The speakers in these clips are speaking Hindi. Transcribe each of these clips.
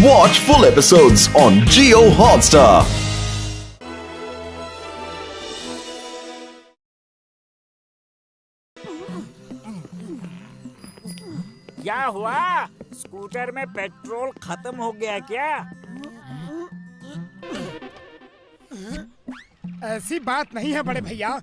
Watch full episodes on Jio Hotstar. क्या हुआ? स्कूटर में पेट्रोल खत्म हो गया क्या? ऐसी बात नहीं है बड़े भैया।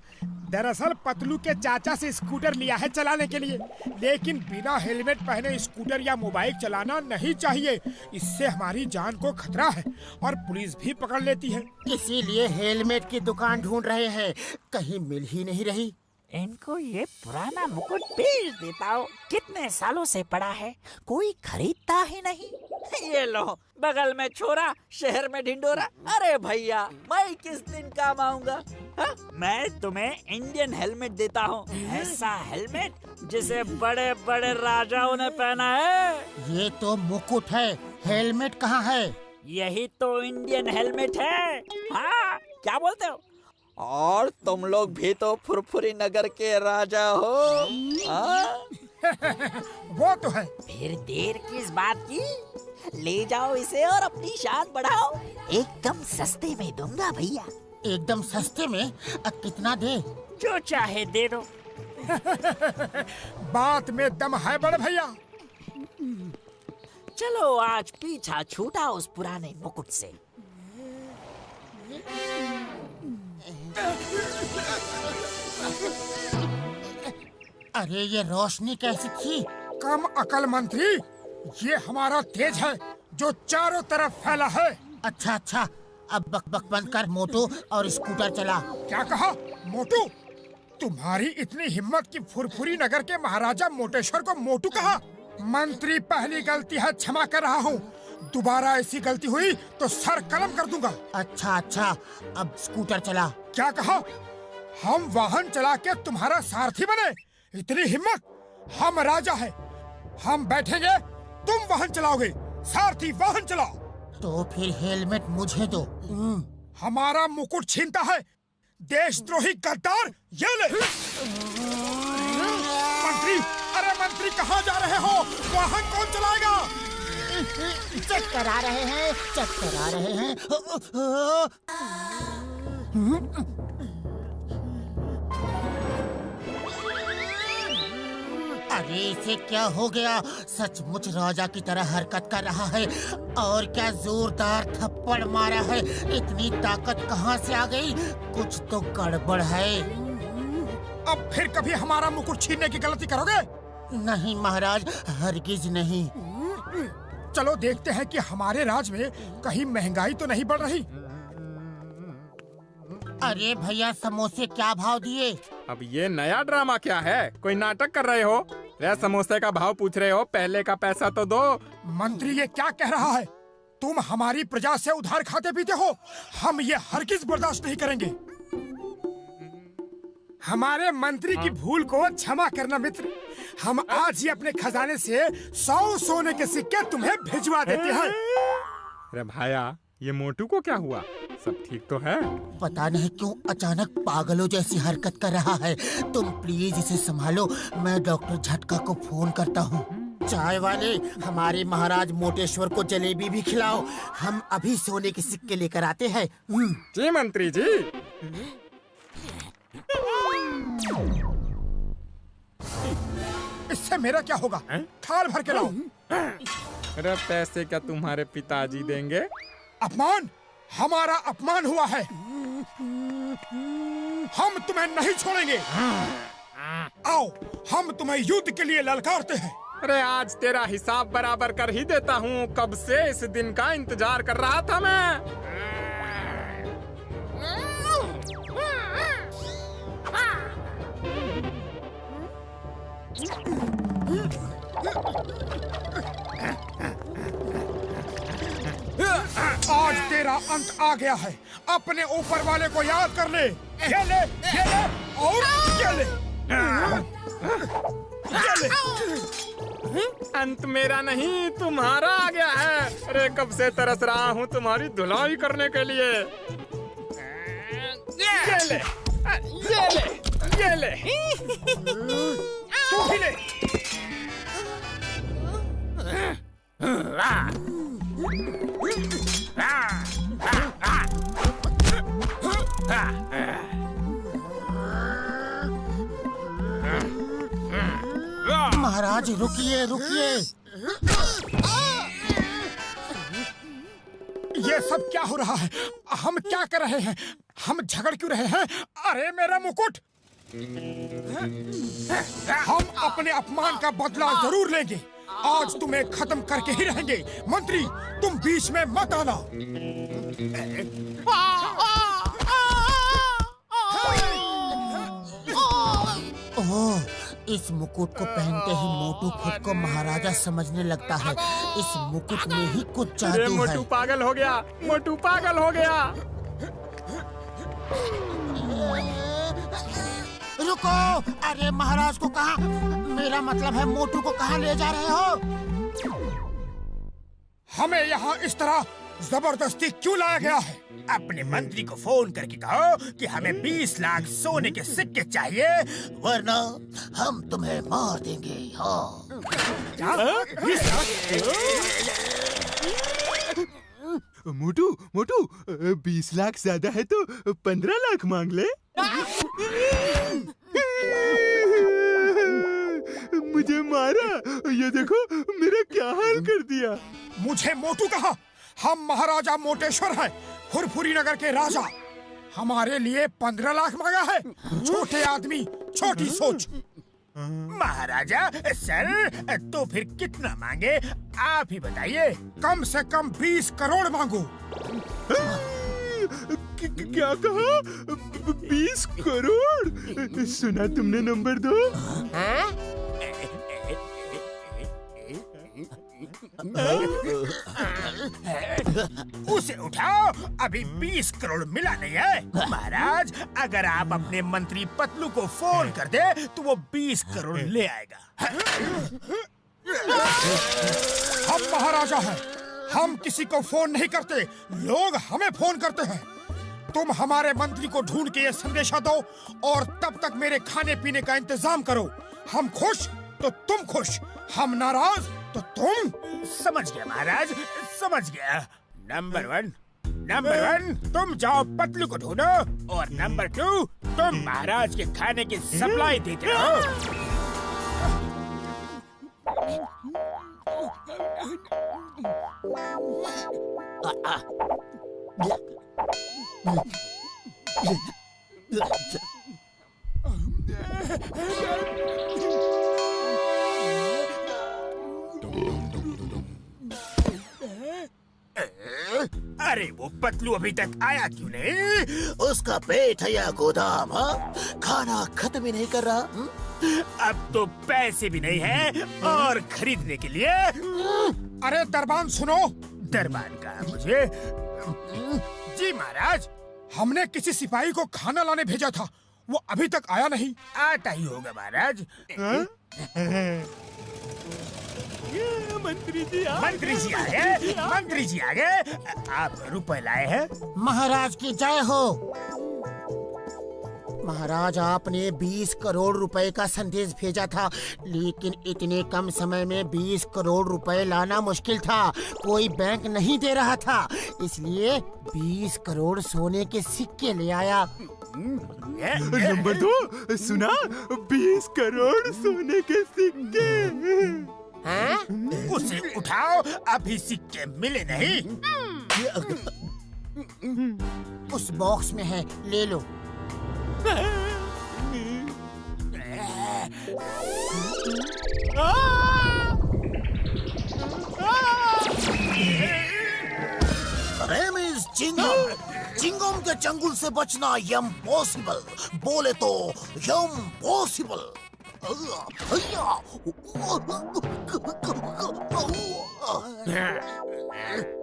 दरअसल पतलू के चाचा से स्कूटर लिया है चलाने के लिए, लेकिन बिना हेलमेट पहने स्कूटर या मोबाइल चलाना नहीं चाहिए। इससे हमारी जान को खतरा है और पुलिस भी पकड़ लेती है। इसीलिए हेलमेट की दुकान ढूंढ रहे हैं, कहीं मिल ही नहीं रही। इनको ये पुराना मुकुट बेच देता हूँ। कितने सालों से पड़ा है, कोई खरीदता ही नहीं। ये लो, बगल में छोरा, शहर में ढिंडोरा। अरे भैया, मैं किस दिन काम आऊंगा? मैं तुम्हें इंडियन हेलमेट देता हूँ, ऐसा हेलमेट जिसे बड़े बड़े राजाओं ने पहना है। ये तो मुकुट है, हेलमेट कहाँ है? यही तो इंडियन हेलमेट है। हाँ, क्या बोलते हो? और तुम लोग भी तो फुरफुरी नगर के राजा हो। वो तो है। फिर देर किस बात की? ले जाओ इसे और अपनी शान बढ़ाओ। एकदम सस्ते में दूंगा भैया। एकदम सस्ते में? कितना दे? जो चाहे दे दो। बात में दम है बड़े भैया। चलो आज पीछा छूटा उस पुराने मुकुट से। अरे ये रोशनी कैसी थी? कम अकल मंत्री, ये हमारा तेज है जो चारों तरफ फैला है। अच्छा अच्छा, अब बक बक बंद कर मोटू और स्कूटर चला। क्या कहा मोटू? तुम्हारी इतनी हिम्मत कि फुरफुरी नगर के महाराजा मोटेश्वर को मोटू कहा? मंत्री, पहली गलती है, क्षमा कर रहा हूँ। दोबारा ऐसी गलती हुई तो सर कलम कर दूंगा। अच्छा अच्छा, अब स्कूटर चला। क्या कहा? हम वाहन चला के तुम्हारा सारथी बने? इतनी हिम्मत? हम राजा हैं, हम बैठेंगे, तुम वाहन चलाओगे। सारथी वाहन चलाओ। तो फिर हेलमेट मुझे दो। हमारा मुकुट छीनता है, देशद्रोही गद्दार। ये ले। मंत्री, अरे मंत्री कहाँ जा रहे हो? वाहन कौन चलाएगा? चक्कर आ रहे हैं, चक्कर आ रहे हैं। अरे इसे क्या हो गया? सचमुच राजा की तरह हरकत कर रहा है और क्या जोरदार थप्पड़ मारा है। इतनी ताकत कहाँ से आ गई? कुछ तो गड़बड़ है। अब फिर कभी हमारा मुकुट छीनने की गलती करोगे? नहीं महाराज, हरगिज नहीं। चलो देखते हैं कि हमारे राज में कहीं महंगाई तो नहीं बढ़ रही। अरे भैया, समोसे क्या भाव दिए? अब ये नया ड्रामा क्या है? कोई नाटक कर रहे हो? रे समोसे का भाव पूछ रहे हो? पहले का पैसा तो दो। मंत्री ये क्या कह रहा है? तुम हमारी प्रजा से उधार खाते पीते हो। हम ये हरगिज बर्दाश्त नहीं करेंगे। हमारे मंत्री की भूल को क्षमा करना मित्र। हम आज ही अपने खजाने से 100 सोने के सिक्के तुम्हें भिजवा देते हैं। अरे भाया, ये मोटू को क्या हुआ? सब ठीक तो है? पता नहीं क्यों अचानक पागलों जैसी हरकत कर रहा है। तुम प्लीज इसे संभालो, मैं डॉक्टर झटका को फोन करता हूँ। चाय वाले, हमारे महाराज मोटेश्वर को जलेबी भी खिलाओ। हम अभी सोने के सिक्के लेकर आते हैं। जी मंत्री जी। इससे मेरा क्या होगा? थाल भर के लाओ। अरे पैसे क्या तुम्हारे पिताजी देंगे? अपमान, हमारा अपमान हुआ है। हम तुम्हें नहीं छोड़ेंगे। आओ, हम तुम्हें युद्ध के लिए ललकारते हैं। अरे आज तेरा हिसाब बराबर कर ही देता हूँ। कब से इस दिन का इंतजार कर रहा था मैं। आज तेरा अंत आ गया है। अपने ऊपर वाले को याद कर ले। ये ले, ये ले और ये ले। ये ले। अंत मेरा नहीं तुम्हारा आ गया है। अरे कब से तरस रहा हूँ तुम्हारी धुलाई करने के लिए। ये ले, ये ले, ये ले। तू भी ले। महाराज रुकिए रुकिए। ये सब क्या हो रहा है? हम क्या कर रहे हैं? हम झगड़ क्यों रहे हैं? अरे मेरा मुकुट! हम अपने अपमान का बदला जरूर लेंगे। आज तुम्हें खत्म करके ही रहेंगे। मंत्री, तुम बीच में मत आना। ओह, इस मुकुट को पहनते ही मोटू खुद को महाराजा समझने लगता है। इस मुकुट में ही कुछ जादू है। मोटू पागल हो गया, मोटू पागल हो गया। रुको! अरे महाराज को कहाँ, मेरा मतलब है मोटू को कहाँ ले जा रहे हो? हमें यहाँ इस तरह जबरदस्ती क्यों लाया गया है? अपने मंत्री को फोन करके कहो कि हमें 20 लाख सोने के सिक्के चाहिए, वरना हम तुम्हें मार देंगे। हाँ। मोटू मोटू 20 लाख ज्यादा है तो 15 लाख मांग ले। मुझे मारा, ये देखो मेरा क्या हाल कर दिया। मुझे मोटू कहा? हम महाराजा मोटेश्वर हैं, फुरफुरी नगर के राजा। हमारे लिए 15 लाख मांगा है? छोटे आदमी, छोटी सोच। महाराजा सर, तो फिर कितना मांगे आप ही बताइए। कम से कम 20 करोड़ मांगो। क्या कहा? 20 करोड़? सुना तुमने? नंबर दो। उसे उठाओ, अभी 20 करोड़ मिला नहीं है। महाराज, अगर आप अपने मंत्री पतलू को फोन कर दे तो वो 20 करोड़ ले आएगा। हम महाराजा हैं, हम किसी को फोन नहीं करते, लोग हमें फोन करते हैं। तुम हमारे मंत्री को ढूंढ के ये संदेशा दो और तब तक मेरे खाने पीने का इंतजाम करो। हम खुश तो तुम खुश, हम नाराज तो तुम। समझ गया महाराज, समझ गया। नंबर वन तुम जाओ पतलू को ढूंढो, और नंबर 2 तुम महाराज के खाने की सप्लाई देते रहो। अरे वो पतलू अभी तक आया क्यों नहीं? उसका पेट है या गोदाम? हाँ, खाना खत्म ही नहीं कर रहा। अब तो पैसे भी नहीं है और खरीदने के लिए। अरे दरबान सुनो। दरबान कहा मुझे? जी महाराज। हमने किसी सिपाही को खाना लाने भेजा था, वो अभी तक आया नहीं। आता ही होगा महाराज। मंत्री जी आ गए, मंत्री जी आ गए। आप रुपए लाए हैं? महाराज की जय हो। महाराज, आपने 20 करोड़ रुपए का संदेश भेजा था, लेकिन इतने कम समय में 20 करोड़ रुपए लाना मुश्किल था। कोई बैंक नहीं दे रहा था, इसलिए 20 करोड़ सोने के सिक्के ले आया। नंबर 2 सुना? 20 करोड़ सोने के सिक्के। उसे उठाओ, अभी सिक्के मिले नहीं। उस बॉक्स में है, ले लो। चिंगम के चंगुल से बचना यम पॉसिबल, बोले तो यम पॉसिबल।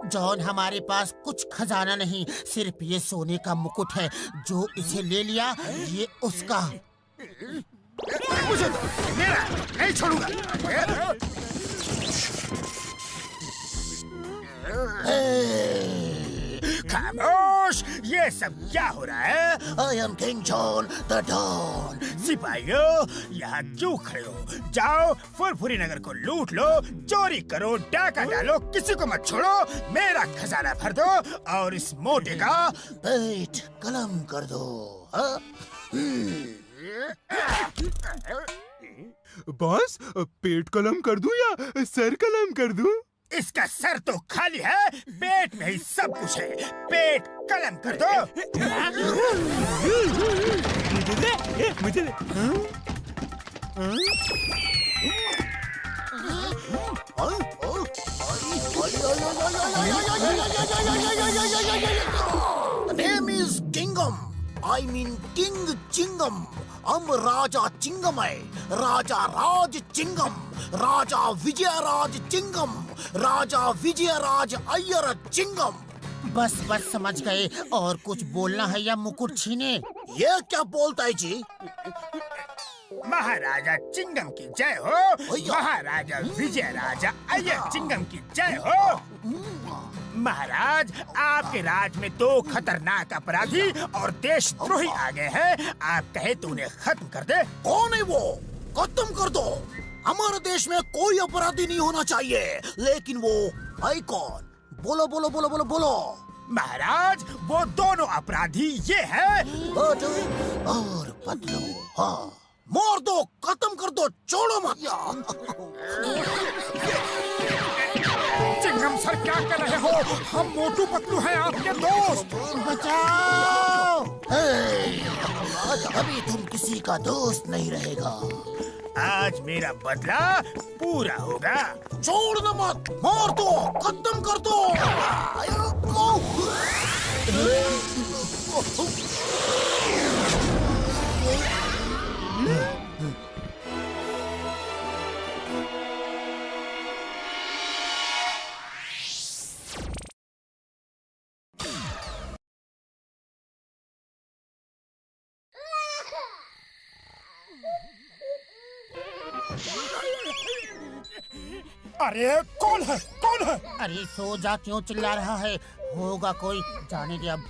जॉन, हमारे पास कुछ खजाना नहीं, सिर्फ ये सोने का मुकुट है। जो इसे ले लिया, ये उसका। मुझे दो, मेरा नहीं छोड़ूंगा। खामोश, खामोश, ये सब क्या हो रहा है? I am king John the don. सिपाहियों, यहाँ क्यों खड़े हो? जाओ फुरफुरी नगर को लूट लो, चोरी करो, डाका डालो, किसी को मत छोड़ो, मेरा खजाना भर दो और इस मोटे का पेट कलम कर दो। हाँ? बॉस, पेट कलम कर दूं या सर कलम कर दूं? इसका सर तो खाली है, पेट में ही सब कुछ है। पेट कलम कर दो। मुझे दे। Name is Kingam, I mean king Chingam. हम राजा चिंगम है, राजा राज चिंगम, राजा विजयराज चिंगम, राजा विजयराज अय्यर चिंगम। बस बस समझ गए। और कुछ बोलना है या मुकुट छीने? ये क्या बोलता है जी? महाराजा चिंगम की जय हो, महाराजा विजय राजा अय्यर चिंगम की जय हो। महाराज, आपके राज में 2 खतरनाक अपराधी और देशद्रोही आ गए हैं। आप कहे तो उन्हें खत्म कर दे। कौन है वो? खत्म कर दो। हमारे देश में कोई अपराधी नहीं होना चाहिए, लेकिन वो है कौन? बोलो बोलो बोलो बोलो बोलो। महाराज, वो दोनों अपराधी ये हैं। मोटू और पतलू। हाँ, मार दो, खत्म कर दो, छोड़ो मत। चिंगम सर, क्या कर रहे हो? हम मोटू पतलू हैं, आपके दोस्त। बचाओ! अभी तुम किसी का दोस्त नहीं रहेगा। आज मेरा बदला पूरा होगा। छोड़ना मत, मार दो, खत्म कर दो। अरे कौन है? कौन है? अरे सो जा, क्यों चिल्ला रहा है? होगा कोई, जाने दे अब।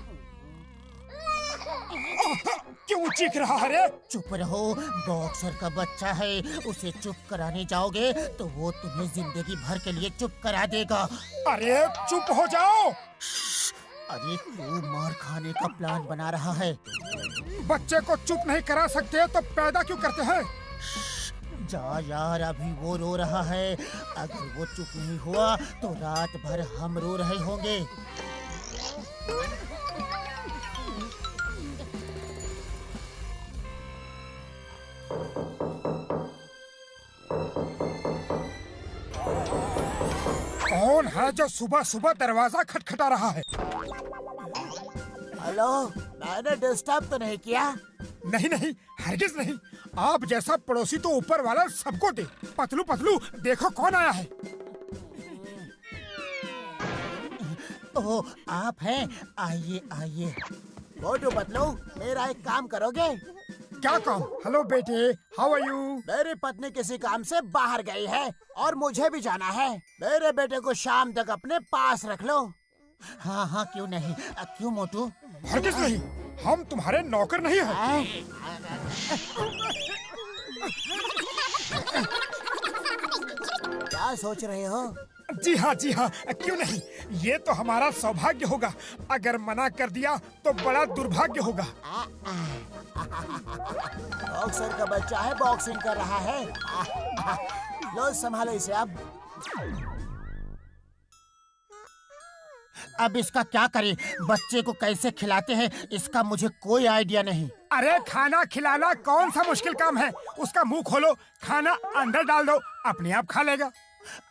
क्यों चीख रहा है रे? चुप रहो, बॉक्सर का बच्चा है। उसे चुप कराने जाओगे तो वो तुम्हें जिंदगी भर के लिए चुप करा देगा। अरे चुप हो जाओ। अरे तू मार खाने का प्लान बना रहा है। बच्चे को चुप नहीं करा सकते तो पैदा क्यों करते हैं? जा यार, अभी वो रो रहा है। अगर वो चुप नहीं हुआ तो रात भर हम रो रहे होंगे। कौन है जो सुबह सुबह दरवाजा खटखटा रहा है? हेलो, मैंने डिस्टर्ब तो नहीं किया? नहीं नहीं, हरगिज नहीं। आप जैसा पड़ोसी तो ऊपर वाला सबको दे। पतलू पतलू, देखो कौन आया है। ओह, आप हैं? आइए आइए। मोटू पतलू, मेरा एक काम करोगे? क्या काम? हेलो बेटे, हाउ आर यू? मेरी पत्नी किसी काम से बाहर गई है और मुझे भी जाना है। मेरे बेटे को शाम तक अपने पास रख लो। हाँ हाँ, क्यों नहीं। क्यों मोटू? हरगिज नहीं, हम तुम्हारे नौकर नहीं हैं। क्या सोच रहे हो? जी हाँ जी हाँ, क्यों नहीं। ये तो हमारा सौभाग्य होगा। अगर मना कर दिया तो बड़ा दुर्भाग्य होगा। बॉक्सर का बच्चा है, बॉक्सिंग कर रहा है। लो संभालो इसे। अब इसका क्या करें? बच्चे को कैसे खिलाते हैं इसका मुझे कोई आइडिया नहीं। अरे खाना खिलाना कौन सा मुश्किल काम है? उसका मुंह खोलो, खाना अंदर डाल दो, अपने आप खा लेगा।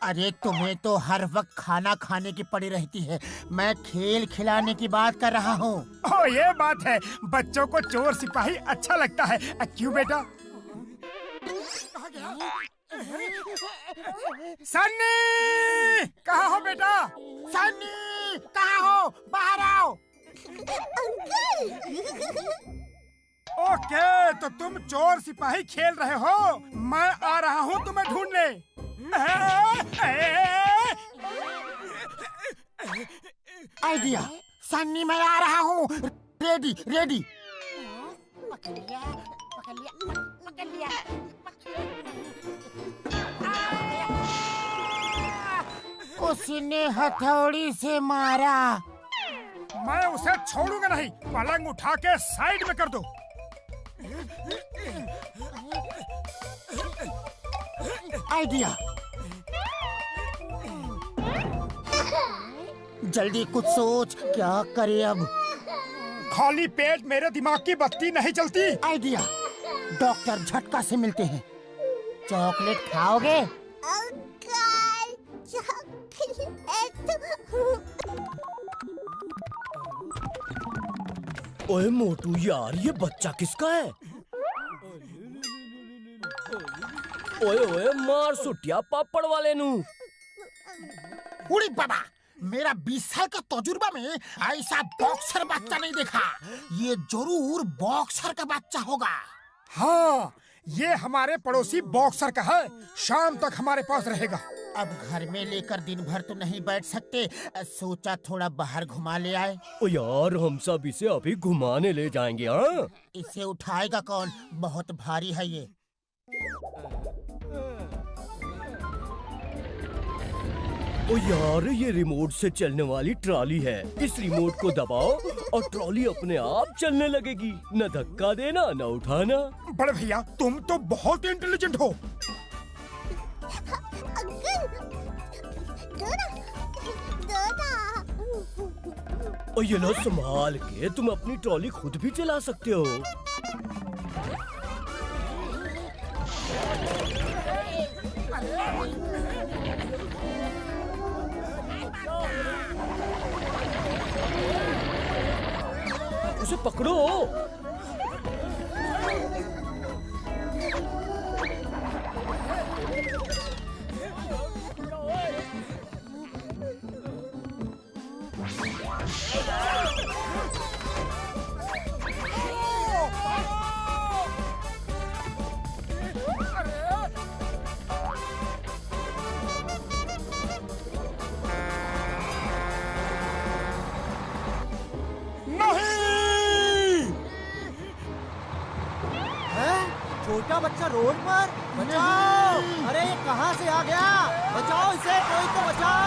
अरे तुम्हें तो हर वक्त खाना खाने की पड़ी रहती है। मैं खेल खिलाने की बात कर रहा हूँ। ओ, ये बात है। बच्चों को चोर सिपाही अच्छा लगता है। क्यों बेटा? सन्नी, कहाँ हो बेटा? सन्नी, कहाँ हो? बाहर आओ। ओके, तो तुम चोर सिपाही खेल रहे हो। मैं आ रहा हूँ तुम्हें ढूंढने। आइडिया, सन्नी मैं आ रहा हूँ। Ready ready. उसने हथौड़ी से मारा। मैं उसे छोड़ूंगा नहीं। पलंग उठा के साइड में कर दो। आइडिया। जल्दी कुछ सोच, क्या करे अब? खाली पेट मेरे दिमाग की बत्ती नहीं चलती। आइडिया। डॉक्टर झटका से मिलते हैं। चॉकलेट खाओगे? ओए मोटू यार, ये बच्चा किसका है? ओए ओए मार सुटिया पापड़ वाले नू। उड़ी बाबा, मेरा 20 साल का तजुर्बा में ऐसा बॉक्सर बच्चा नहीं देखा। ये जरूर बॉक्सर का बच्चा होगा। हाँ, ये हमारे पड़ोसी बॉक्सर का है। शाम तक हमारे पास रहेगा। अब घर में लेकर दिन भर तो नहीं बैठ सकते, सोचा थोड़ा बाहर घुमा ले आए। ओ यार, हम सब इसे अभी घुमाने ले जाएंगे। हाँ, इसे उठाएगा कौन? बहुत भारी है ये। ओ यार, ये रिमोट से चलने वाली ट्रॉली है। इस रिमोट को दबाओ और ट्रॉली अपने आप चलने लगेगी। न धक्का देना न उठाना। बड़े भैया, तुम तो बहुत इंटेलिजेंट हो। ओ ये लो, संभाल के, तुम अपनी ट्रॉली खुद भी चला सकते हो। उसे पकड़ो। छोटा बच्चा रोड पर, बचाओ! अरे ये कहाँ से आ गया? बचाओ इसे, कोई तो बचाओ!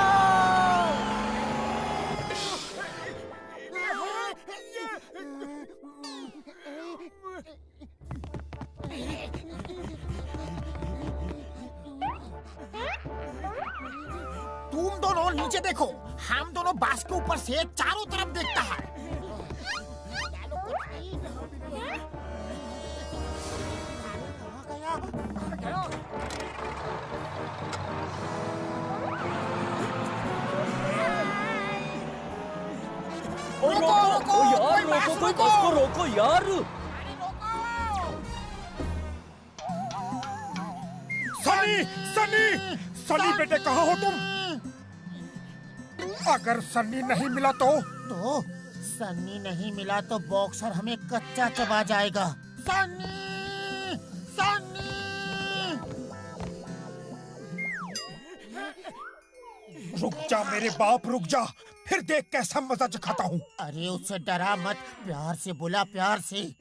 तुम दोनों नीचे देखो, हम दोनों बास के ऊपर से चारों तरफ देखता है। रोको यार, रोको, कोई बस को रोको यार। सनी, सनी, सनी बेटे, कहाँ हो तुम? अगर सन्नी नहीं मिला तो सन्नी नहीं मिला तो बॉक्सर हमें कच्चा चबा जाएगा। सन्नी, सन्नी! रुक जा मेरे बाप, रुक जा, फिर देख कैसा मजा चखाता हूँ। अरे उससे डरा मत, प्यार से बोला, प्यार से।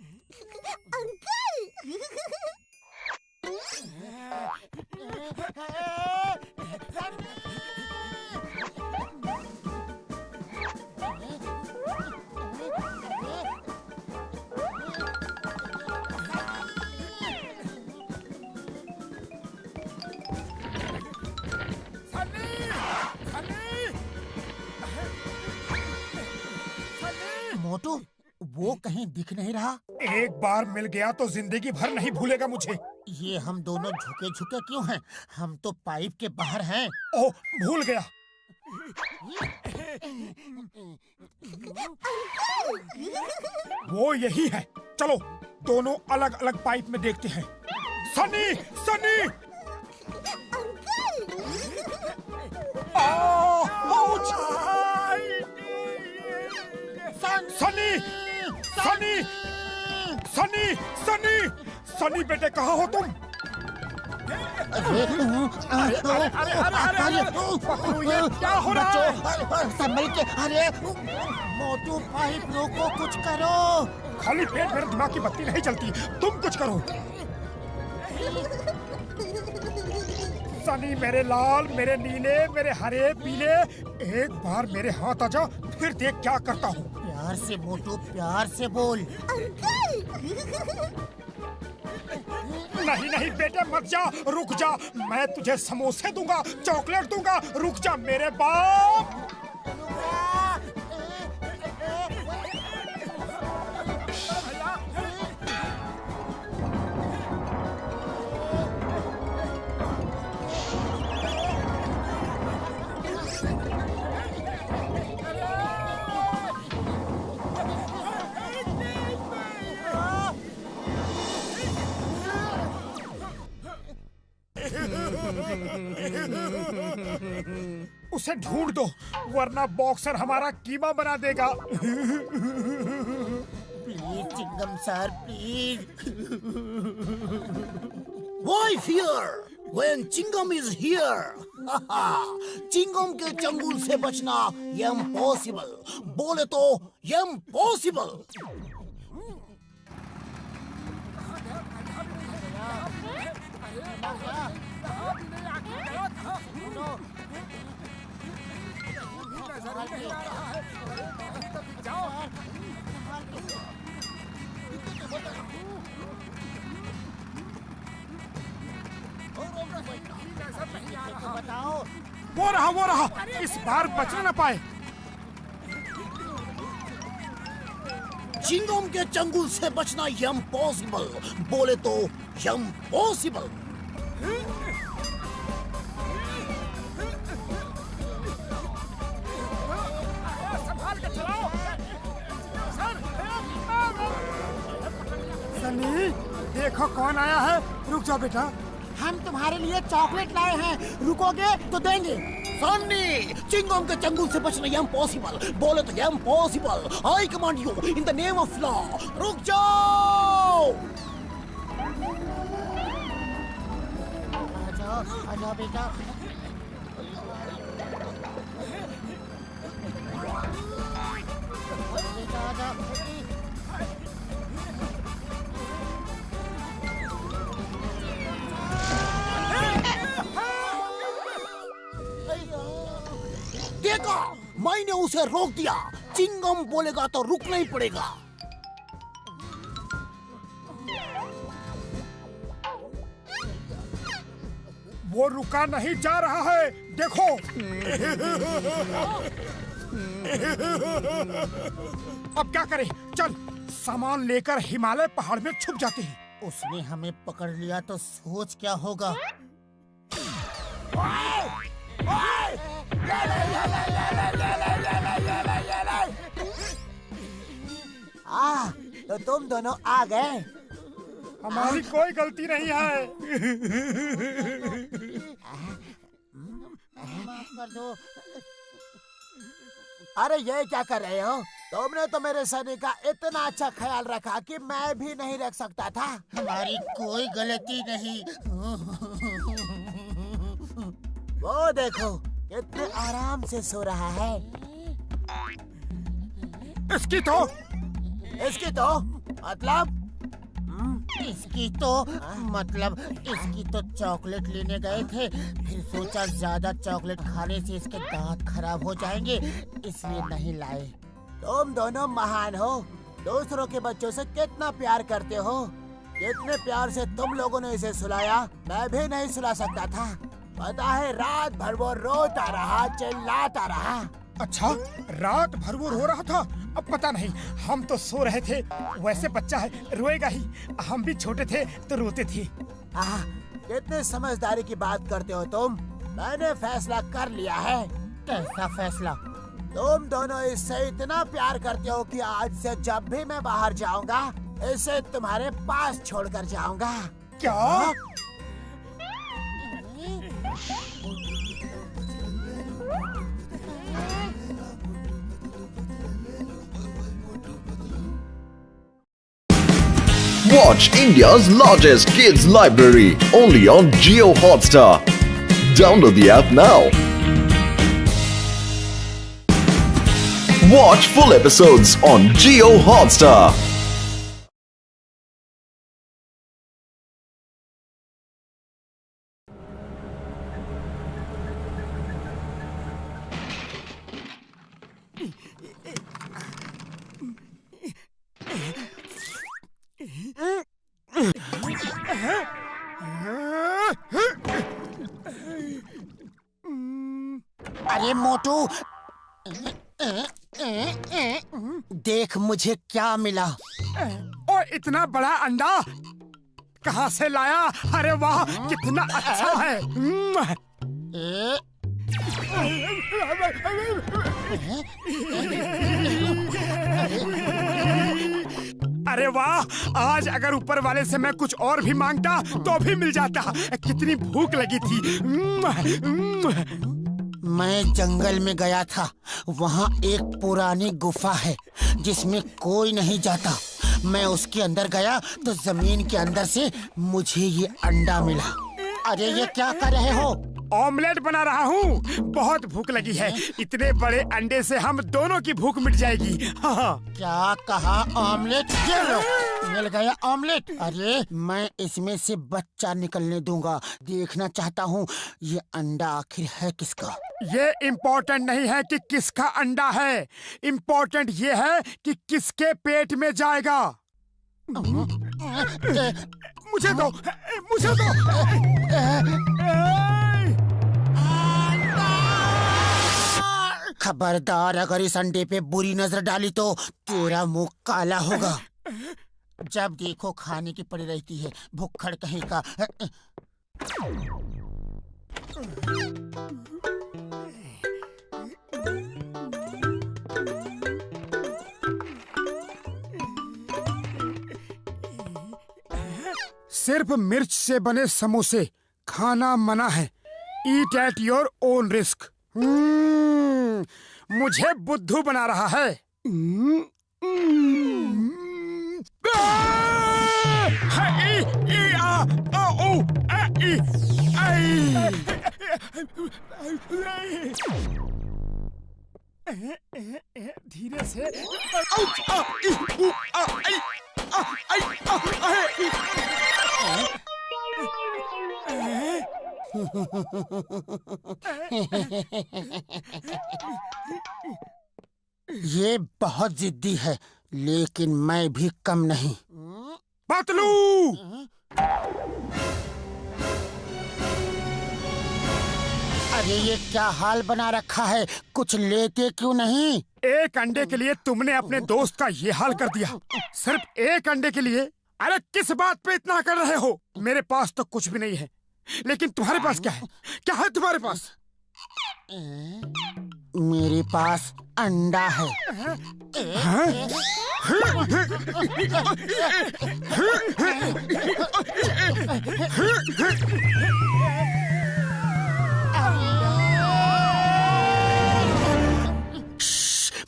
मोटू, वो कहीं दिख नहीं रहा। एक बार मिल गया तो जिंदगी भर नहीं भूलेगा मुझे। ये हम दोनों झुके झुके क्यों हैं? हम तो पाइप के बाहर हैं। ओह, भूल गया। वो यही है। चलो दोनों अलग अलग पाइप में देखते हैं। सनी, सनी! सनी, सनी, सनी, सनी, सनी बेटे, कहाँ हो तुम? अरे, अरे, अरे, अरे, अरे, अरे, पकड़ो, ये क्या हो रहा है? संभल के। अरे मोटू पाइप रोको, कुछ करो। खाली पेट मेरे दिमाग की बत्ती नहीं चलती, तुम कुछ करो। सनी मेरे लाल, मेरे नीले, मेरे हरे पीले, एक बार मेरे हाथ आ जा, फिर देख क्या करता हूँ। प्यार से मोटू, प्यार से बोल। नहीं नहीं बेटे मत जा, रुक जा। मैं तुझे समोसे दूंगा, चॉकलेट दूंगा, रुक जा मेरे बाप। उसे ढूंढ दो, वरना बॉक्सर हमारा कीमा बना देगा। Please Chingam sir, please. Why fear when Chingam is here? Chingam के चंगुल से बचना इम्पॉसिबल, बोले तो इम्पॉसिबल। वो रहा, इस बार बचना न पाए। चिंगम के चंगुल से बचना इम्पॉसिबल, बोले तो इम्पॉसिबल। सनी देखो कौन आया है, रुक जाओ बेटा। हम तुम्हारे लिए चॉकलेट लाए हैं, रुकोगे तो देंगे। सन्नी, चिंगम के चंगुल से बचना इम्पॉसिबल, बोले तो impossible. I command you in the name of law, रुक जाओ। आजा बेटा। बेटा आजा। देखा, मैंने उसे रोक दिया। चिंगम बोलेगा तो रुकना ही पड़ेगा। वो रुका नहीं जा रहा है, देखो। अब क्या करें? चल सामान लेकर हिमालय पहाड़ में छुप जाते हैं। उसने हमें पकड़ लिया तो सोच क्या होगा। तो तुम दोनों आ गए। हमारी कोई गलती नहीं है। माफ कर दो। अरे ये क्या कर रहे हो? तुमने तो मेरे सनी का इतना अच्छा ख्याल रखा कि मैं भी नहीं रख सकता था। हमारी कोई गलती नहीं। वो देखो कितने आराम से सो रहा है। इसकी मतलब इसकी तो चॉकलेट लेने गए थे, फिर सोचा ज्यादा चॉकलेट खाने से इसके दांत खराब हो जाएंगे, इसलिए नहीं लाए। तुम दोनों महान हो, दूसरों के बच्चों से कितना प्यार करते हो। जितने प्यार से तुम लोगों ने इसे सुलाया, मैं भी नहीं सुला सकता था। पता है, रात भर वो रोता रहा, चिल्लाता रहा। अच्छा, रात भर वो रो रहा था? अब पता नहीं, हम तो सो रहे थे। वैसे बच्चा है, रोएगा ही। हम भी छोटे थे तो रोते थे। कितने समझदारी की बात करते हो तुम। मैंने फैसला कर लिया है। कैसा फैसला? तुम दोनों इससे इतना प्यार करते हो कि आज से जब भी मैं बाहर जाऊंगा, इसे तुम्हारे पास छोड़कर जाऊंगा। क्या? Watch India's largest kids library only on Jio Hotstar. Download the app now. Watch full episodes on Jio Hotstar. अरे मोटू, देख मुझे क्या मिला। और इतना बड़ा अंडा कहाँ से लाया? अरे वाह, कितना अच्छा है। अरे वाह, आज अगर ऊपर वाले से मैं कुछ और भी मांगता तो भी मिल जाता। कितनी भूख लगी थी। मैं जंगल में गया था, वहाँ एक पुरानी गुफा है जिसमें कोई नहीं जाता। मैं उसके अंदर गया तो जमीन के अंदर से मुझे ये अंडा मिला। अरे ये क्या कर रहे हो? ऑमलेट बना रहा हूँ। बहुत भूख लगी है, इतने बड़े अंडे से हम दोनों की भूख मिट जाएगी। हाँ। क्या कहा? ऑमलेट? ये लो, मिल गया ऑमलेट। अरे मैं इसमें से बच्चा निकलने दूंगा। देखना चाहता हूँ ये अंडा आखिर है किसका। ये इम्पोर्टेंट नहीं है कि किसका अंडा है, इम्पोर्टेंट ये है कि किसके पेट में जाएगा। मुझे दो, मुझे दो। खबरदार, अगर इस अंडे पे बुरी नजर डाली तो तेरा मुंह काला होगा। जब देखो खाने की पड़ी रहती है, भुक्खड़ कहीं का। सिर्फ मिर्च से बने समोसे खाना मना है। ईट एट योर ओन रिस्क। मुझे बुद्धू बना रहा है। धीरे से। ये बहुत जिद्दी है, लेकिन मैं भी कम नहीं। पतलू! अरे ये क्या हाल बना रखा है? कुछ लेते क्यों नहीं? एक अंडे के लिए तुमने अपने दोस्त का ये हाल कर दिया। सिर्फ एक अंडे के लिए? अरे किस बात पे इतना कर रहे हो? मेरे पास तो कुछ भी नहीं है, लेकिन तुम्हारे पास क्या है? क्या है तुम्हारे पास? मेरे पास अंडा है।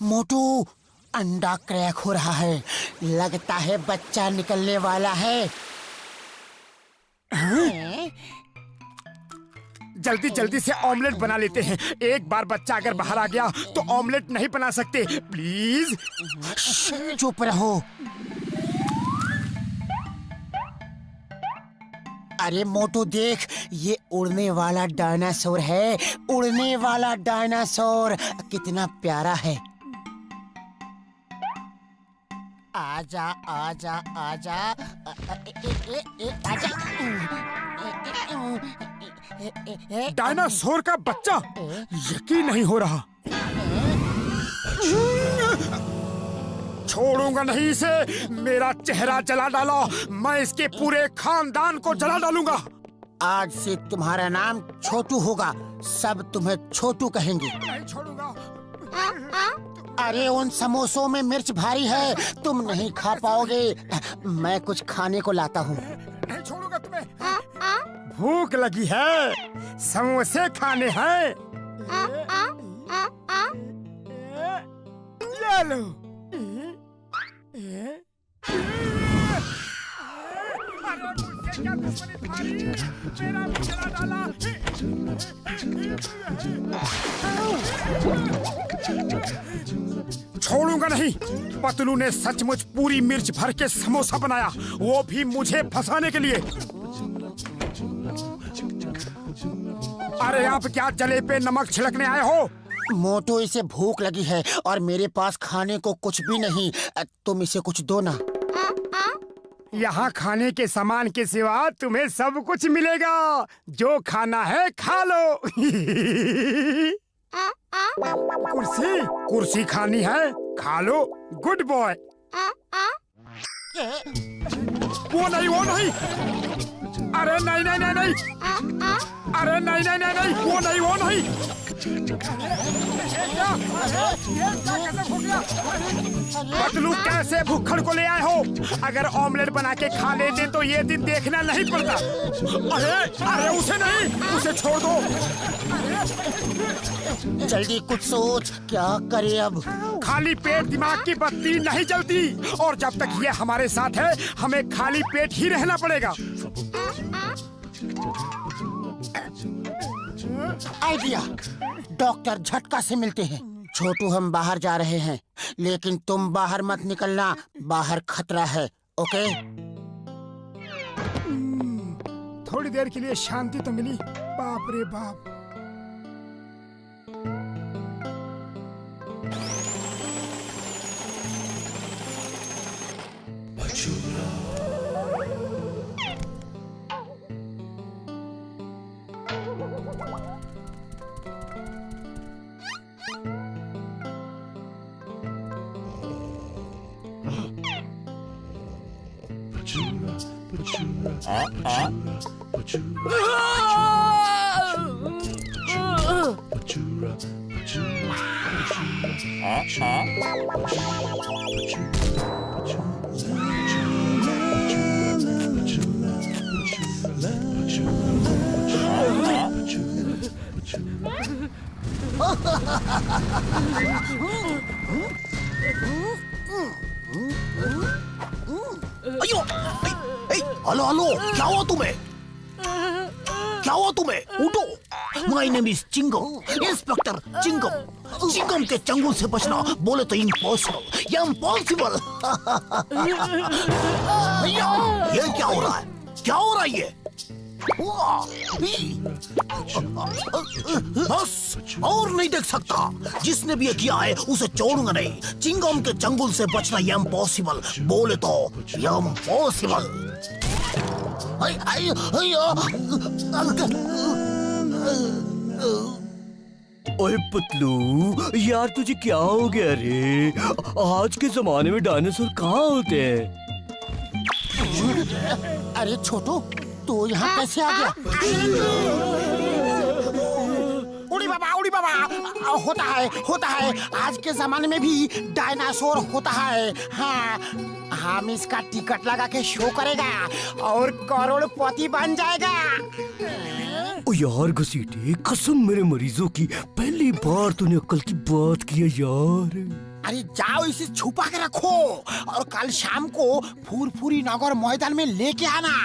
मोटू, अंडा क्रैक हो रहा है। लगता है बच्चा निकलने वाला है। जल्दी जल्दी से ऑमलेट बना लेते हैं। एक बार बच्चा अगर बाहर आ गया तो ऑमलेट नहीं बना सकते। प्लीज चुप रहो। अरे मोटू देख, ये उड़ने वाला डायनासोर है। उड़ने वाला डायनासोर कितना प्यारा है। आजा आजा आजा आजा। डायनासोर का बच्चा? यकीन नहीं हो रहा। छोड़ूंगा नहीं इसे। मेरा चेहरा जला डाला, मैं इसके पूरे खानदान को जला डालूंगा। आज से तुम्हारा नाम छोटू होगा। सब तुम्हें छोटू कहेंगे। नहीं छोड़ूंगा। अरे उन समोसों में मिर्च भारी है, तुम नहीं खा पाओगे। मैं कुछ खाने को लाता हूँ। नहीं छोड़ूंगा तुम्हें। भूख लगी है, समोसे खाने हैं। ले लो। अरे मुझसे क्या दुश्मनी तुम्हारी? मेरा मुंह जला डाला। छोड़ूंगा नहीं। पतलू ने सचमुच पूरी मिर्च भर के समोसा बनाया, वो भी मुझे फंसाने के लिए। अरे आप क्या जले पे नमक छिड़कने आए हो? मोटू, इसे भूख लगी है और मेरे पास खाने को कुछ भी नहीं। तुम इसे कुछ दो ना। यहाँ खाने के सामान के सिवा तुम्हें सब कुछ मिलेगा। जो खाना है खा लो। कुर्सी खानी है? खा लो, गुड बॉय। वो नहीं। अरे नहीं। अरे नहीं, वो नहीं। पतलू, कैसे भूखड़ को ले आए हो? अगर ऑमलेट बना के खा लेते तो ये दिन देखना नहीं पड़ता। अरे उसे नहीं, उसे छोड़ दो। जल्दी कुछ सोच, क्या करे अब? खाली पेट दिमाग की बत्ती नहीं जलती, और जब तक ये हमारे साथ है हमें खाली पेट ही रहना पड़ेगा। आइडिया, डॉक्टर झटका से मिलते हैं। छोटू, हम बाहर जा रहे हैं, लेकिन तुम बाहर मत निकलना, बाहर खतरा है, ओके? थोड़ी देर के लिए शांति तो मिली। बाप रे बाप। हेलो, क्या हुआ तुम्हें? उठो। My name is Chingam, inspector Chingam. Chingam के चंगुल से बचना बोले तो इम्पॉसिबल। ये क्या हो रहा है? ये बस और नहीं देख सकता। जिसने भी ये किया है उसे छोड़ूंगा नहीं। चिंगम के चंगुल से बचना इम्पॉसिबल, बोले तो इम्पॉसिबल। ओए पतलू, यार तुझे क्या हो गया रे? आज के जमाने में डायनासोर कहाँ होते हैं? अरे छोटू, तू यहाँ कैसे आ गया? उड़ी बाबा, होता है। आज के जमाने में भी डायनासोर होता है। हाँ, हम इसका टिकट लगा के शो करेगा और करोड़पति बन जाएगा। ओ यार घसीटे, कसम मेरे मरीजों की, पहली बार तूने अक्ल की बात की है यार। अरे जाओ, इसे छुपा के रखो और कल शाम को फुरफुरी नगर मैदान में लेके आना।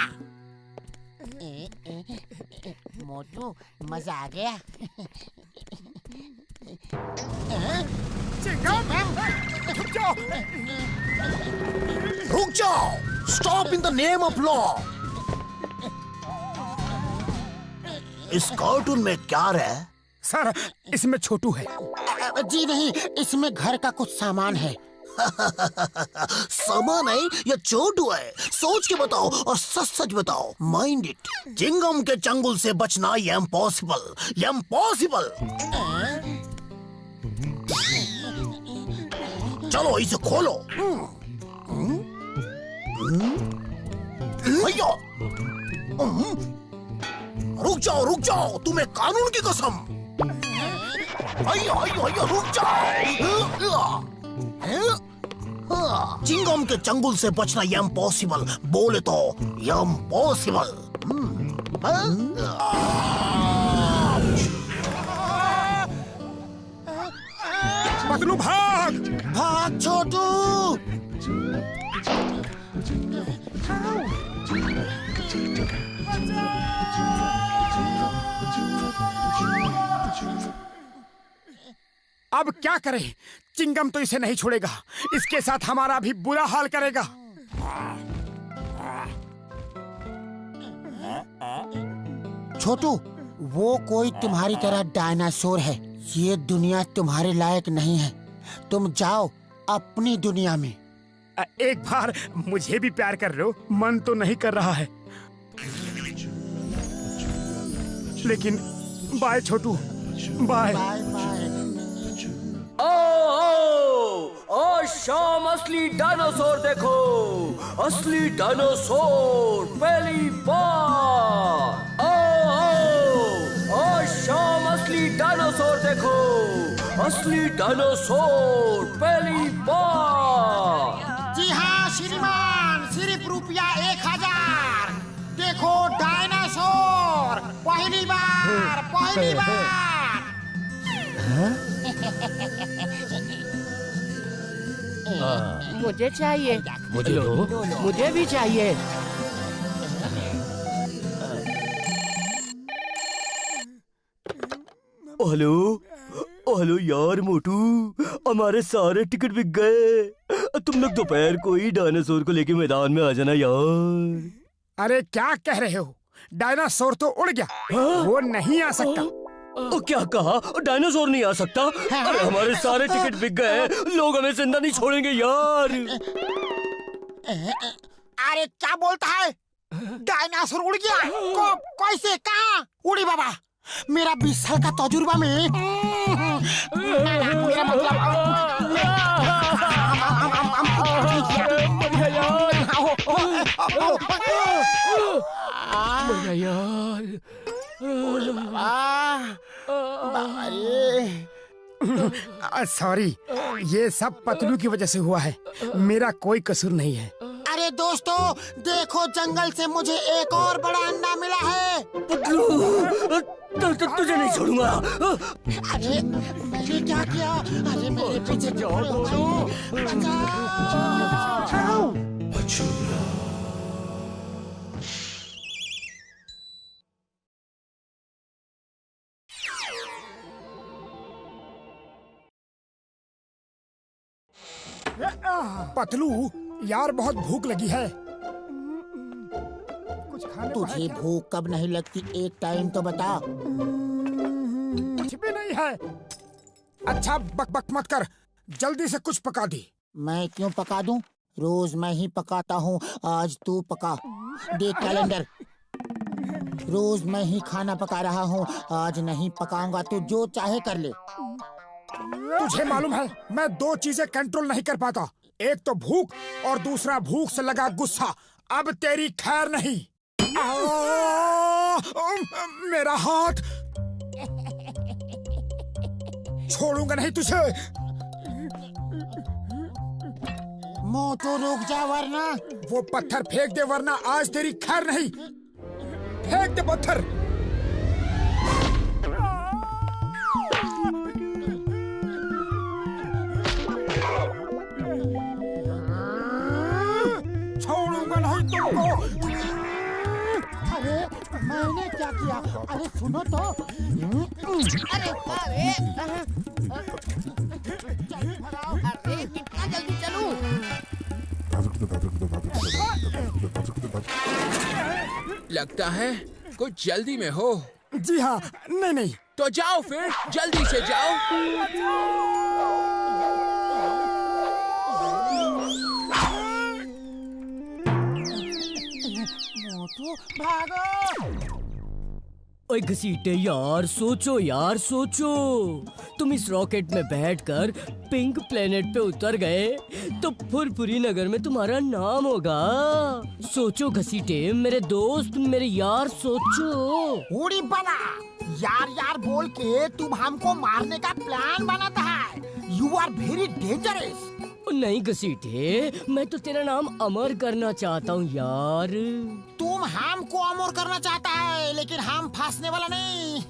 मोटू, मजा आ गया। रुक जाओ। Stop in the name of law. इस कार्टून में क्या है? सर, इसमें छोटू है। जी नहीं, इसमें घर का कुछ सामान है। सामान है या छोटू है? सोच के बताओ और सच बताओ। Mind it. चिंगम के चंगुल से बचना इम्पॉसिबल। चलो इसे खोलो। भैया, रुक जाओ, तुम्हें कानून की कसम। भैया, रुक जाओ। चिंगम के चंगुल से बचना इम्पॉसिबल, बोले तो इम्पॉसिबल। पतलू, भाग छोटू। अब क्या करें? चिंगम तो इसे नहीं छोड़ेगा, इसके साथ हमारा भी बुरा हाल करेगा। छोटू, वो कोई तुम्हारी तरह डायनासोर है। ये दुनिया तुम्हारे लायक नहीं है। तुम जाओ अपनी दुनिया में। एक बार मुझे भी प्यार कर लो, मन तो नहीं कर रहा है। लेकिन बाय छोटू, बाय। आज शाम असली डायनासोर देखो, असली डायनासोर पहली बार। आज शाम असली डायनासोर देखो, असली डायनासोर पहली बार। जी हाँ श्रीमान, सिर्फ रुपया 1000। देखो डायनासोर पहली बार, पहली बार। मुझे चाहिए, मुझे दो, मुझे भी चाहिए। हेलो हेलो यार मोटू, हमारे सारे टिकट बिक गए। तुम लोग दोपहर को ही डायनासोर को लेके मैदान में आ जाना यार। अरे क्या कह रहे हो? डायनासोर तो उड़ गया, वो नहीं आ सकता। क्या कहा? डायनासोर नहीं आ सकता? अरे हमारे सारे टिकट बिक गए, लोग हमें जिंदा नहीं छोड़ेंगे यार। अरे क्या बोलता है? डायनासोर उड़ गया? कैसे, कहाँ? उड़ी बाबा, मेरा 20 साल का तजुर्बा में मेरा मतलब सॉरी, ये सब पतलू की वजह से हुआ है, मेरा कोई कसूर नहीं है। अरे दोस्तों देखो, जंगल से मुझे एक और बड़ा अंडा मिला है। पतलू, तुझे नहीं छोड़ूंगा। अरे मैंने क्या किया? अरे मेरे पीछे पतलू यार, बहुत भूख लगी है, कुछ खाने को तुझे भूख कब नहीं लगती? एक टाइम तो बता। कुछ भी नहीं है। अच्छा बक बक मत कर, जल्दी से कुछ पका दे। मैं क्यों पका दूं? रोज मैं ही पकाता हूँ, आज तू पका। देख कैलेंडर, रोज मैं ही खाना पका रहा हूँ, आज नहीं पकाऊंगा। तू जो चाहे कर ले। तुझे मालूम है मैं 2 चीजें कंट्रोल नहीं कर पाता, एक तो भूख और दूसरा भूख से लगा गुस्सा। अब तेरी खैर नहीं। मेरा हाथ, छोड़ूंगा नहीं तुझे। मोटू रुक जा वरना। वो पत्थर फेंक दे वरना आज तेरी खैर नहीं। फेंक दे पत्थर। छोड़ूंगा नहीं तुमको। अरे मैंने क्या किया? अरे सुनो तो। अरे कितना जल्दी चलूं? लगता है कुछ जल्दी में हो। जी हाँ, नहीं तो जाओ फिर, जल्दी से जाओ। मोटू भागो। ओए घसीटे यार, सोचो यार सोचो। तुम इस रॉकेट में बैठकर पिंक प्लेनेट पे उतर गए तो फुरफुरी नगर में तुम्हारा नाम होगा। सोचो घसीटे, मेरे दोस्त, मेरे यार, सोचो। उड़ी बना, यार यार बोल के तुम हमको मारने का प्लान बनाता है। You are very dangerous. नहीं घसीटे, मैं तो तेरा नाम अमर करना चाहता हूँ यार। तुम हमको अमर करना चाहता है, लेकिन हम फंसने वाला नहीं।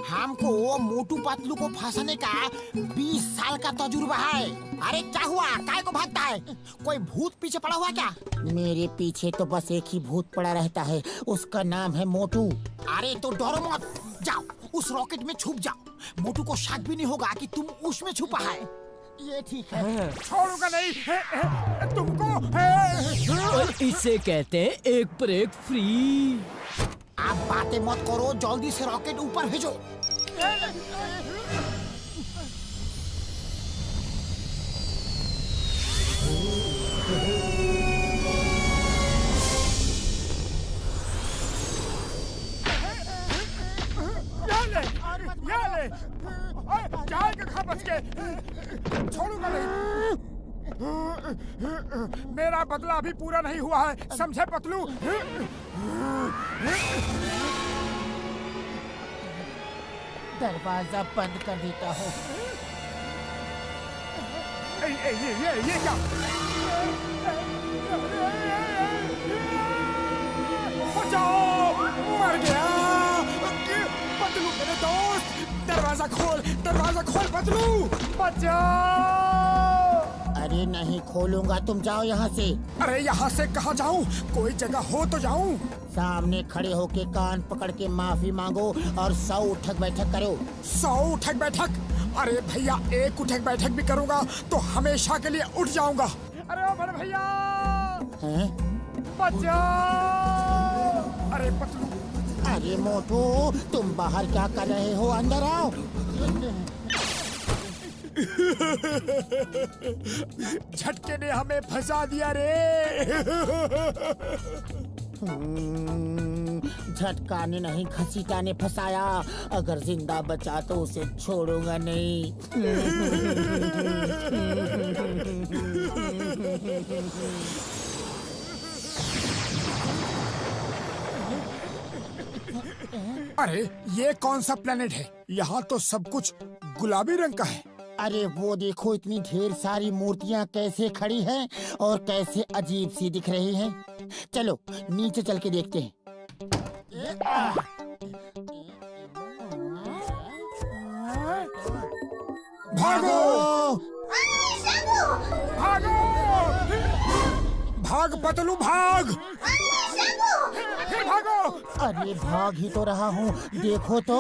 हमको वो मोटू पतलू को फंसाने का 20 साल का तजुर्बा है। अरे क्या हुआ? काय को भागता है? कोई भूत पीछे पड़ा हुआ क्या? मेरे पीछे तो बस एक ही भूत पड़ा रहता है, उसका नाम है मोटू। अरे तो डरो मत, जाओ उस रॉकेट में छुप जाओ। मोटू को शक भी नहीं होगा कि तुम उसमें छुपा है। ये ठीक है। छोड़ूंगा नहीं तुमको। और इसे कहते हैं एक पर एक फ्री। आप बातें मत करो, जल्दी से रॉकेट ऊपर भेजो। जाएगा कहाँ बच के? छोड़ूंगा नहीं। मेरा बदला अभी पूरा नहीं हुआ है, समझे पतलू? दरवाजा बंद कर देता हूँ। ये क्या? बचाओ! मर गया पतलू मेरे दोस्त। दरवाजा खोल पतलू, बचाओ! अरे नहीं खोलूंगा, तुम जाओ यहाँ से। अरे यहाँ से कहाँ जाऊँ? कोई जगह हो तो जाऊँ। सामने खड़े होके कान पकड़ के माफी मांगो और 100 उठक बैठक करो। 100 उठक बैठक? अरे भैया, एक उठक बैठक भी करूँगा तो हमेशा के लिए उठ जाऊँगा। अरे ओ बड़े भैया, बचाओ! अरे पतलू! अरे मोटू, तुम बाहर क्या कर रहे हो? अंदर आओ। झटके ने हमें फंसा दिया रे। झटका ने नहीं, घसीटा ने फंसाया। अगर जिंदा बचा तो उसे छोड़ूंगा नहीं। अरे ये कौन सा प्लेनेट है? यहाँ तो सब कुछ गुलाबी रंग का है। अरे वो देखो, इतनी ढेर सारी मूर्तियाँ कैसे खड़ी हैं और कैसे अजीब सी दिख रही हैं। चलो नीचे चल के देखते हैं। भागो! भागो! भाग पतलू, भाग! फिर भागो! अरे भाग ही तो रहा हूँ, देखो तो।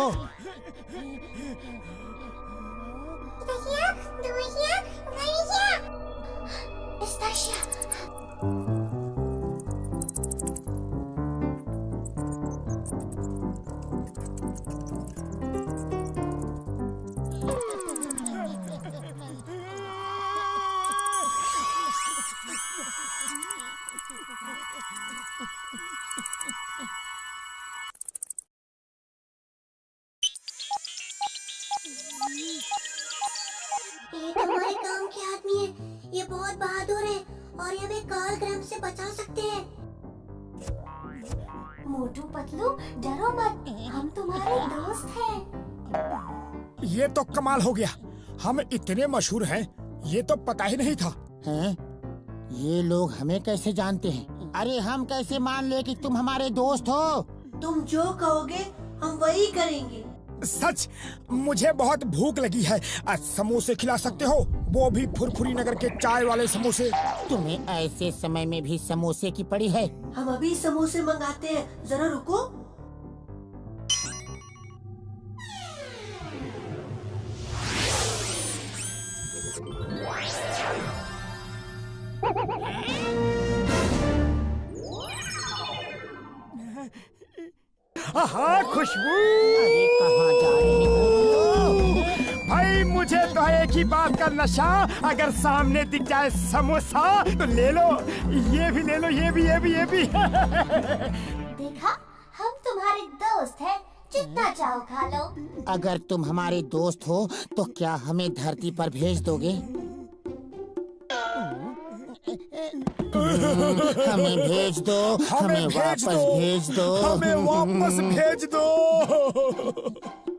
ये हमारे काम के आदमी है। ये बहुत बहादुर है और ये हमें कार्ल ग्रैम से बचा सकते हैं। मोटू पतलू, डरो मत, हम तुम्हारे दोस्त हैं। ये तो कमाल हो गया, हम इतने मशहूर हैं, ये तो पता ही नहीं था। हैं? ये लोग हमें कैसे जानते हैं? अरे हम कैसे मान ले कि तुम हमारे दोस्त हो? तुम जो कहोगे हम वही करेंगे। सच, मुझे बहुत भूख लगी है। समोसे खिला सकते हो? वो भी फुरफुरी नगर के चाय वाले समोसे। तुम्हें ऐसे समय में भी समोसे की पड़ी है? हम अभी समोसे मंगाते हैं, जरा रुको। हाँ, खुशबू! अरे कहाँ जा रहे हो? भाई मुझे तो एक ही बात का नशा, अगर सामने दिख जाए समोसा तो ले लो, ये भी ले लो, ये भी। देखा, हम तुम्हारे दोस्त हैं, जितना चाहो खा लो। अगर तुम हमारे दोस्त हो तो क्या हमें धरती पर भेज दोगे? हमें भेज दो, हमें वापस भेज दो, हमें वापस भेज दो।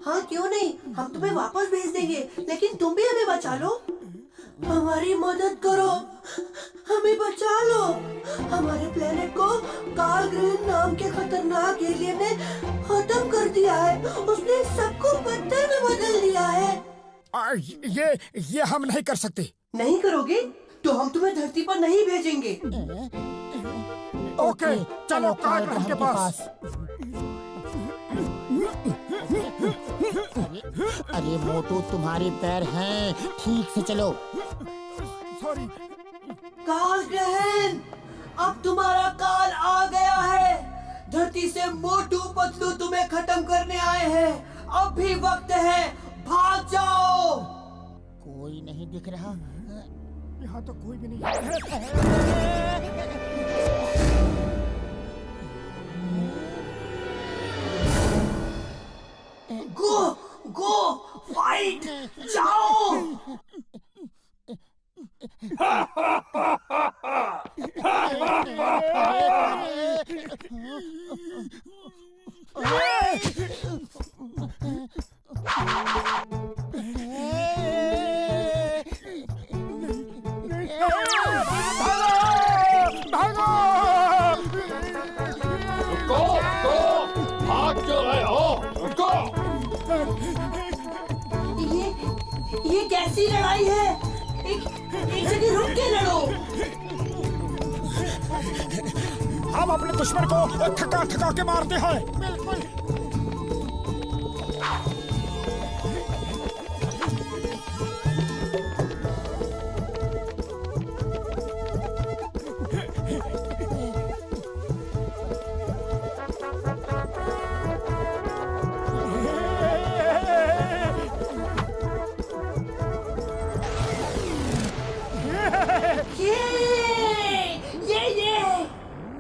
हाँ क्यों नहीं, हम तुम्हें वापस भेज देंगे, लेकिन तुम भी हमें बचा लो। हमारी मदद करो, हमें बचा लो। हमारे प्लेनेट को कार्ल ग्रैम नाम के खतरनाक एलियन ने खत्म कर दिया है। उसने सबको पत्थर में बदल दिया है। ये हम नहीं कर सकते। नहीं करोगे तो हम तुम्हें धरती पर नहीं भेजेंगे। ओके, चलो कार्ल ग्रैम के पास। अरे मोटू तुम्हारे पैर हैं, ठीक से चलो। सॉरी। काल ग्रहण, अब तुम्हारा काल आ गया है। धरती से मोटू पतलू तुम्हें खत्म करने आए हैं। अब भी वक्त है, भाग जाओ। कोई नहीं दिख रहा। यहाँ तो कोई भी नहीं है। गो फाइट, जाओ। भाग क्यों रहे हो? रुको! ये कैसी लड़ाई है? एक जगह रुक के लड़ो। हम अपने दुश्मन को थका थका के मारते हैं। बिल्कुल।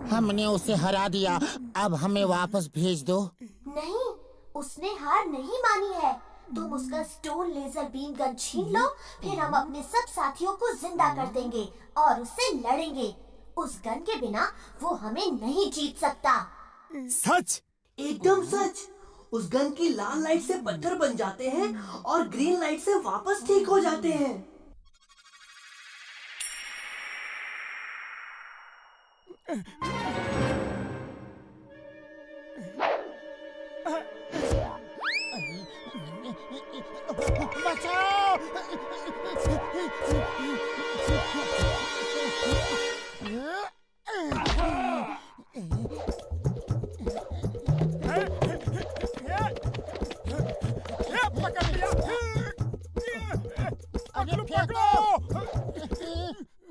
हमने उसे हरा दिया, अब हमें वापस भेज दो। नहीं, उसने हार नहीं मानी है। तुम उसका स्टोन लेजर बीम गन छीन लो, फिर हम अपने सब साथियों को जिंदा कर देंगे और उससे लड़ेंगे। उस गन के बिना वो हमें नहीं जीत सकता। सच? एकदम सच। उस गन की लाल लाइट से पत्थर बन जाते हैं और ग्रीन लाइट से वापस ठीक हो जाते हैं। बचाओ!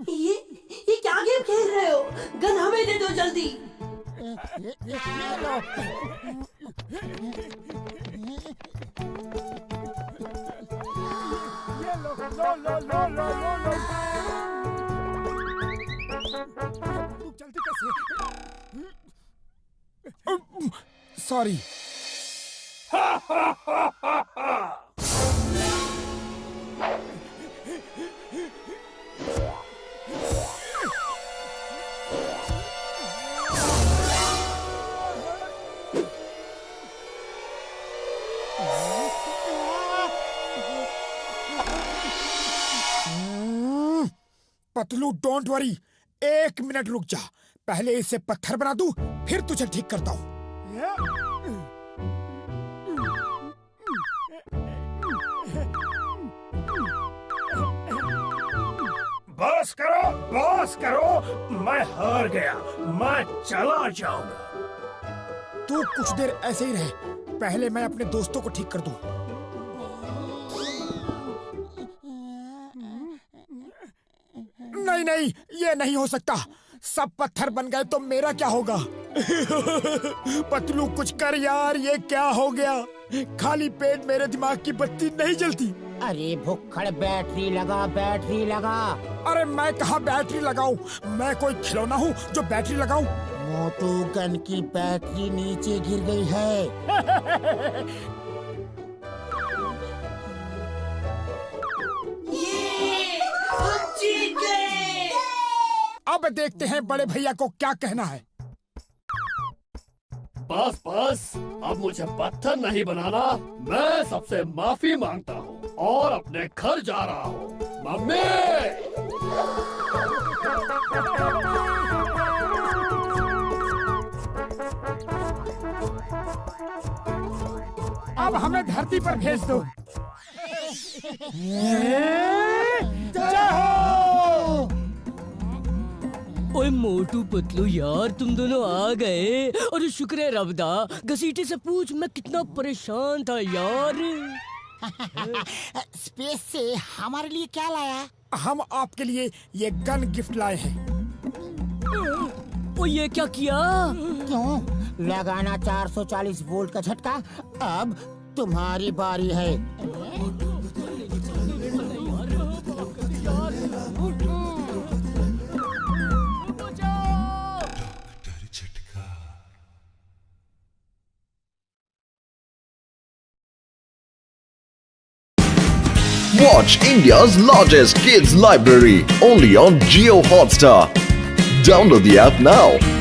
ये क्या गेम खेल रहे हो? गन हमें दे दो जल्दी। ये लो। जल्दी कैसे? Sorry. Patlu don't worry, 1 minute रुक जा। पहले इसे पत्थर बना दूं, फिर तुझे ठीक करता हूँ। बस करो, मैं हार गया, मैं चला जाऊंगा। तू कुछ देर ऐसे ही रहे, पहले मैं अपने दोस्तों को ठीक कर दूं। नहीं, ये नहीं हो सकता। सब पत्थर बन गए तो मेरा क्या होगा? पतलू कुछ कर यार, ये क्या हो गया? खाली पेट मेरे दिमाग की बत्ती नहीं जलती। अरे भुक्खड़, बैटरी लगा। अरे मैं कहाँ बैटरी लगाऊं? मैं कोई खिलौना हूँ जो बैटरी लगाऊं? मोटू, गन की बैटरी नीचे गिर गई है। हम जीत गए। अब देखते हैं बड़े भैया को क्या कहना है। बस, अब मुझे पत्थर नहीं बनाना। मैं सबसे माफी मांगता हूँ और अपने घर जा रहा हूँ। मम्मी! अब हमें धरती पर भेज दो। जय हो! ओए ओए मोटू पतलू यार, तुम दोनों आ गए। और शुक्र है रब्बा, घसीटे से पूछ मैं कितना परेशान था यार। स्पेस से हमारे लिए क्या लाया? हम आपके लिए ये गन गिफ्ट लाए हैं। ओ ये क्या किया? क्यों लगाना 440 वोल्ट का झटका? अब तुम्हारी बारी है। Watch India's largest kids library only on Jio Hotstar. Download the app now.